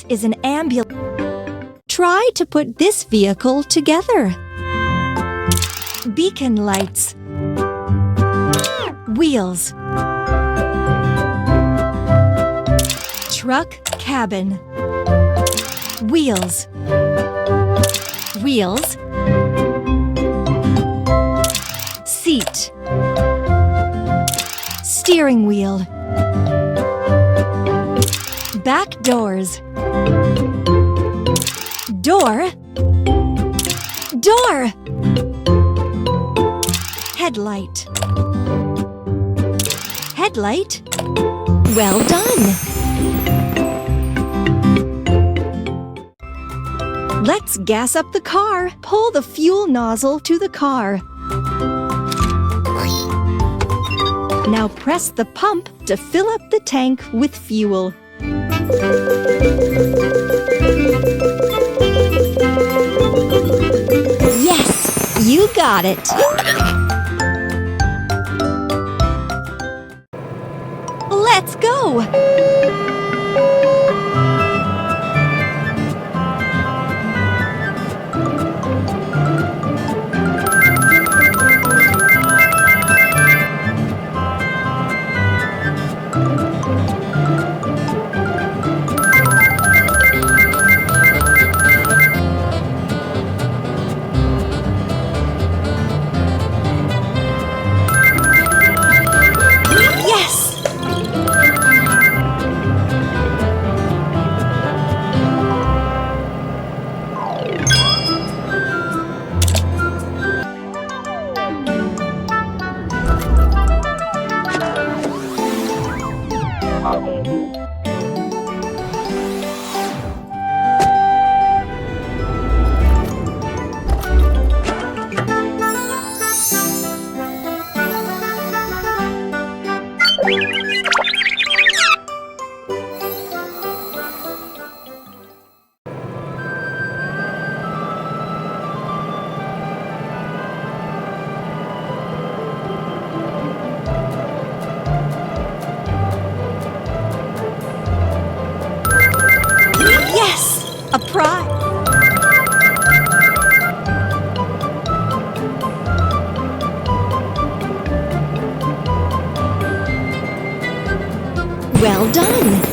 is an ambulance. Try to put this vehicle together. Beacon lights. Wheels. Truck cabin. Wheels. Wheels. Seat. Steering wheel. Back doors. Door. Door. Headlight. Headlight. Well done! Let's gas up the car. Pull the fuel nozzle to the car. Now press the pump to fill up the tank with fuel. Yes! You got it! Let's go! A prize! Well done!